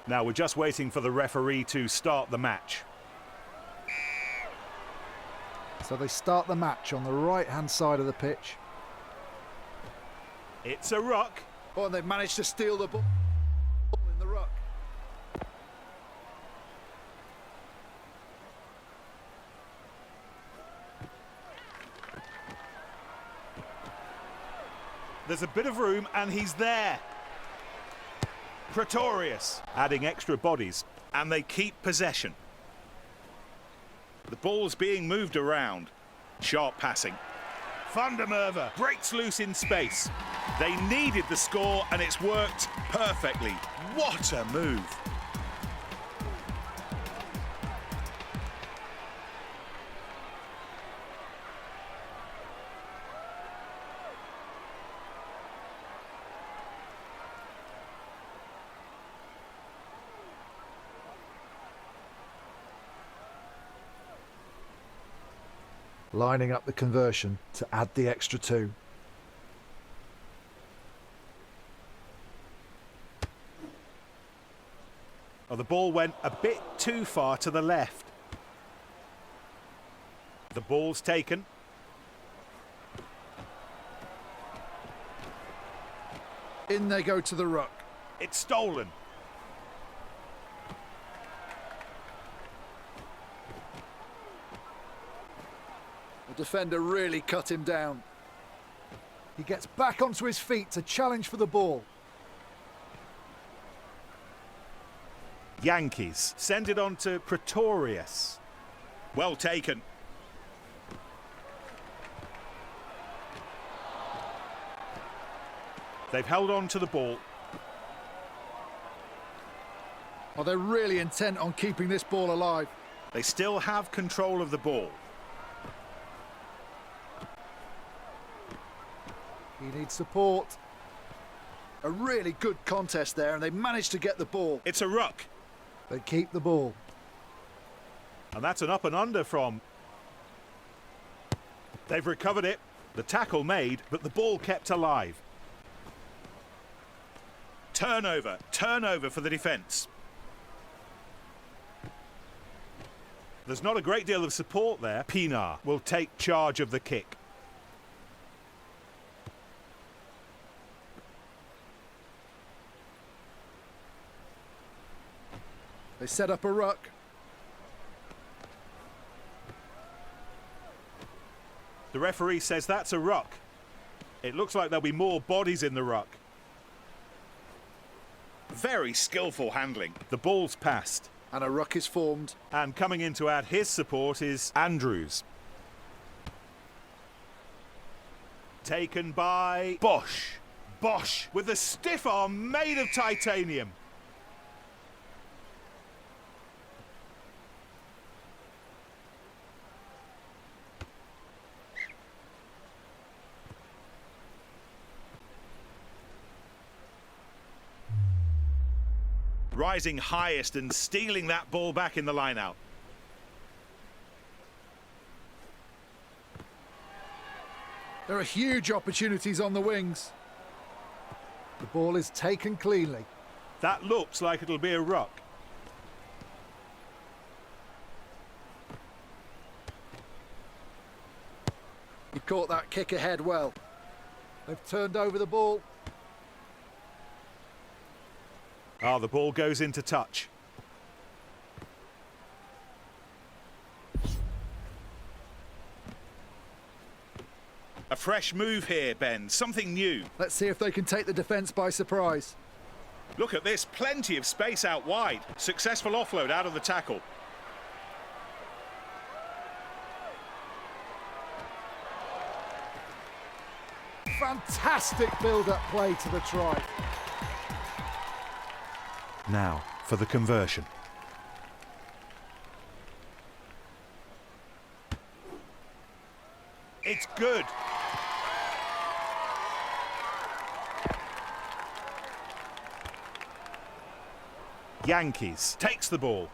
Now we're just waiting for the referee to start the match. So they start the match on the right-hand side of the pitch. It's a ruck. Oh, and they've managed to steal the ball in the ruck. There's a bit of room and he's there. Pretorius adding extra bodies and they keep possession. The ball's being moved around. Sharp passing. Van der Merwe breaks loose in space. They needed the score and it's worked perfectly. What a move. Lining up the conversion to add the extra 2. Oh, the ball went a bit too far to the left. The ball's taken. In they go to the ruck. It's stolen. The defender really cut him down. He gets back onto his feet to challenge for the ball. Yankees send it on to Pretorius. Well taken. They've held on to the ball. Oh, they're really intent on keeping this ball alive. They still have control of the ball. He needs support. A really good contest there, and they managed to get the ball. It's a ruck. They keep the ball. And that's an up and under from. They've recovered it. The tackle made, but the ball kept alive. Turnover for the defence. There's not a great deal of support there. Pinar will take charge of the kick. They set up a ruck. The referee says that's a ruck. It looks like there'll be more bodies in the ruck. Very skillful handling. The ball's passed. And a ruck is formed. And coming in to add his support is Andrews. Taken by Bosch. Bosch with a stiff arm made of titanium. Rising highest and stealing that ball back in the line-out. There are huge opportunities on the wings. The ball is taken cleanly. That looks like it'll be a ruck. He caught that kick ahead well. They've turned over the ball. Ah, the ball goes into touch. A fresh move here, Ben. Something new. Let's see if they can take the defence by surprise. Look at this. Plenty of space out wide. Successful offload out of the tackle. Fantastic build-up play to the try. Now for the conversion. It's good. Yankees takes the ball.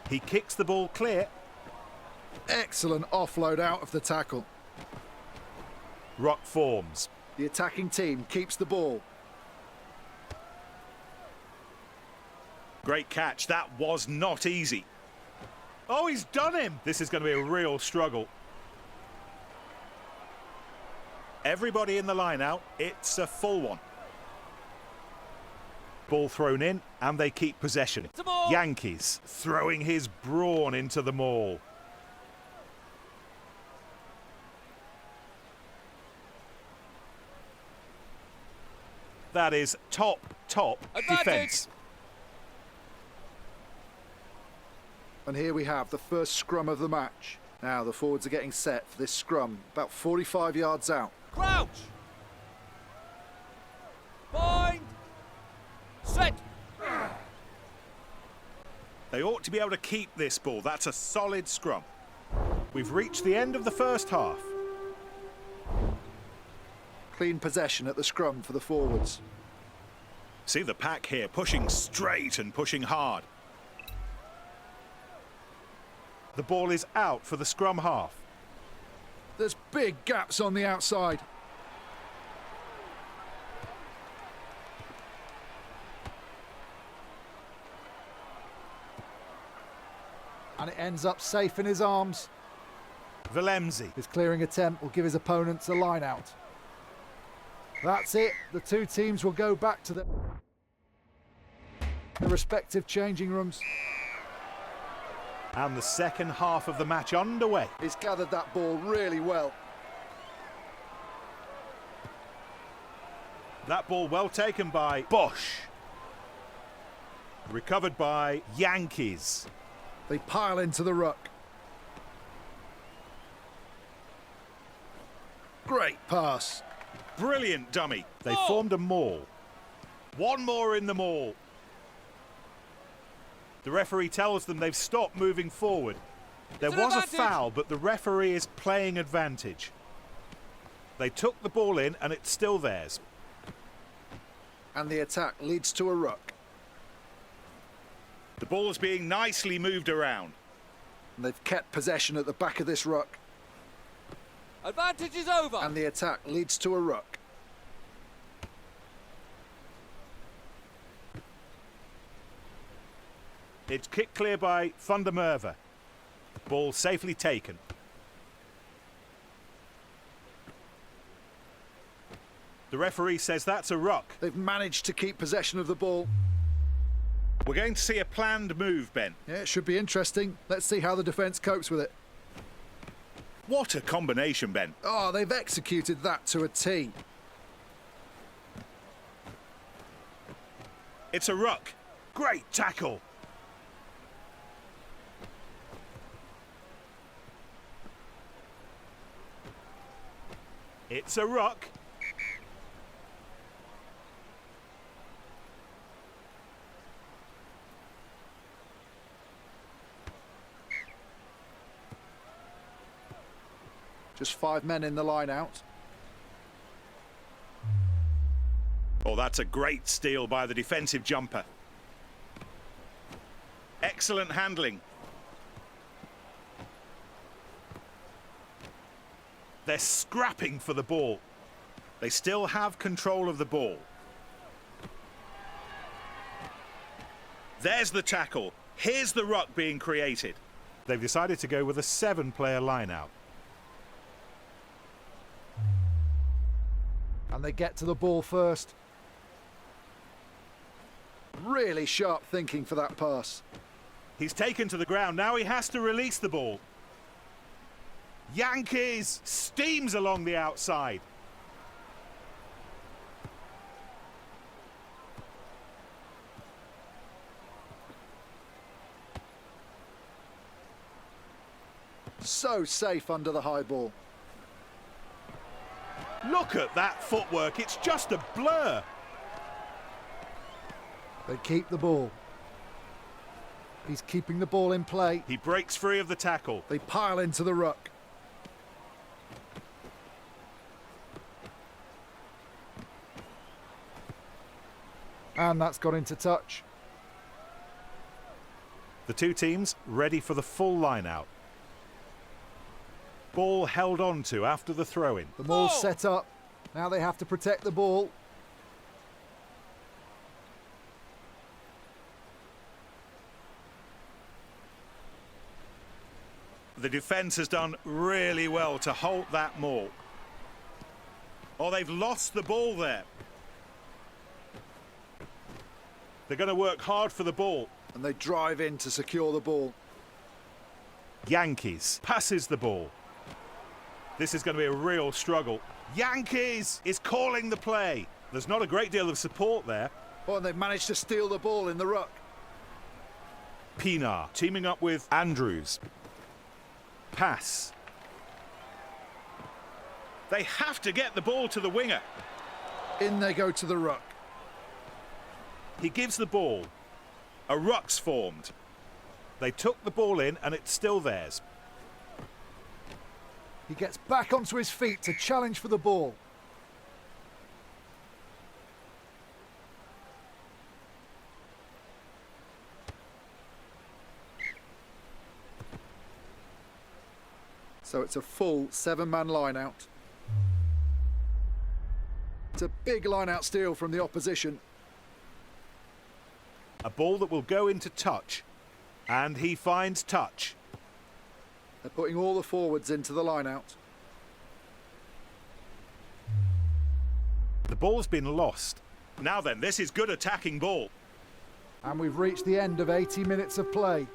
He kicks the ball clear. Excellent offload out of the tackle. Ruck forms. The attacking team keeps the ball. Great catch. That was not easy. Oh, he's done him. This is going to be a real struggle. Everybody in the line out. It's a full one. Ball thrown in, and they keep possession. Yankees throwing his brawn into the maul. That is top defence. And here we have the first scrum of the match. Now the forwards are getting set for this scrum, about 45 yards out. Crouch! Bind! Set! They ought to be able to keep this ball. That's a solid scrum. We've reached the end of the first half. Clean possession at the scrum for the forwards. See the pack here, pushing straight and pushing hard. The ball is out for the scrum half. There's big gaps on the outside. And it ends up safe in his arms. Valemzi. His clearing attempt will give his opponents a line out. That's it. The two teams will go back to their respective changing rooms. And the second half of the match underway. He's gathered that ball really well. That ball well taken by Bosch. Recovered by Yankees. They pile into the ruck. Great pass. Brilliant dummy. They formed a maul. One more in the maul. The referee tells them they've stopped moving forward. There was a foul, but the referee is playing advantage. They took the ball in, and it's still theirs. And the attack leads to a ruck. The ball's being nicely moved around. And they've kept possession at the back of this ruck. Advantage is over. And the attack leads to a ruck. It's kicked clear by Van der Merwe. Ball safely taken. The referee says that's a ruck. They've managed to keep possession of the ball. We're going to see a planned move, Ben. Yeah, it should be interesting. Let's see how the defence copes with it. What a combination, Ben. Oh, they've executed that to a T. It's a ruck. Great tackle. It's a ruck. Just 5 men in the line out. Oh, that's a great steal by the defensive jumper. Excellent handling. They're scrapping for the ball. They still have control of the ball. There's the tackle. Here's the ruck being created. They've decided to go with a 7-player line-out. And they get to the ball first. Really sharp thinking for that pass. He's taken to the ground. Now he has to release the ball. Yankees steams along the outside. So safe under the high ball. Look at that footwork. It's just a blur. They keep the ball. He's keeping the ball in play. He breaks free of the tackle. They pile into the ruck. And that's got into touch. The two teams ready for the full line-out. Ball held on to after the throw-in. The maul's set up. Now they have to protect the ball. The defence has done really well to halt that maul. Oh, they've lost the ball there. They're going to work hard for the ball. And they drive in to secure the ball. Yankees passes the ball. This is going to be a real struggle. Yankees is calling the play. There's not a great deal of support there. Oh, and they've managed to steal the ball in the ruck. Pinar teaming up with Andrews. Pass. They have to get the ball to the winger. In they go to the ruck. He gives the ball. A ruck's formed. They took the ball in and it's still theirs. He gets back onto his feet to challenge for the ball. So it's a full 7-man line-out. It's a big line-out steal from the opposition. A ball that will go into touch. And he finds touch. They're putting all the forwards into the line-out. The ball's been lost. Now then, this is good attacking ball. And we've reached the end of 80 minutes of play.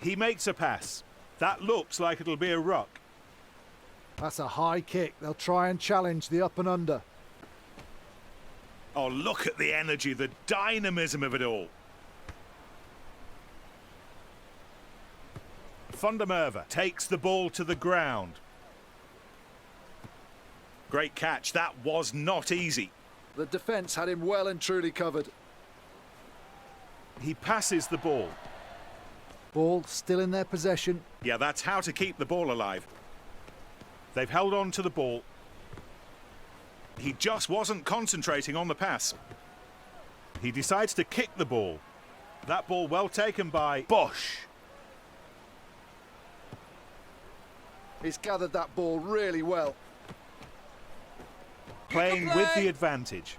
He makes a pass. That looks like it'll be a ruck. That's a high kick. They'll try and challenge the up and under. Oh, look at the energy, the dynamism of it all. Fundermerva takes the ball to the ground. Great catch. That was not easy. The defence had him well and truly covered. He passes the ball. Ball still in their possession. Yeah, that's how to keep the ball alive. They've held on to the ball. He just wasn't concentrating on the pass. He decides to kick the ball. That ball well taken by Bosch. He's gathered that ball really well. Playing with the advantage.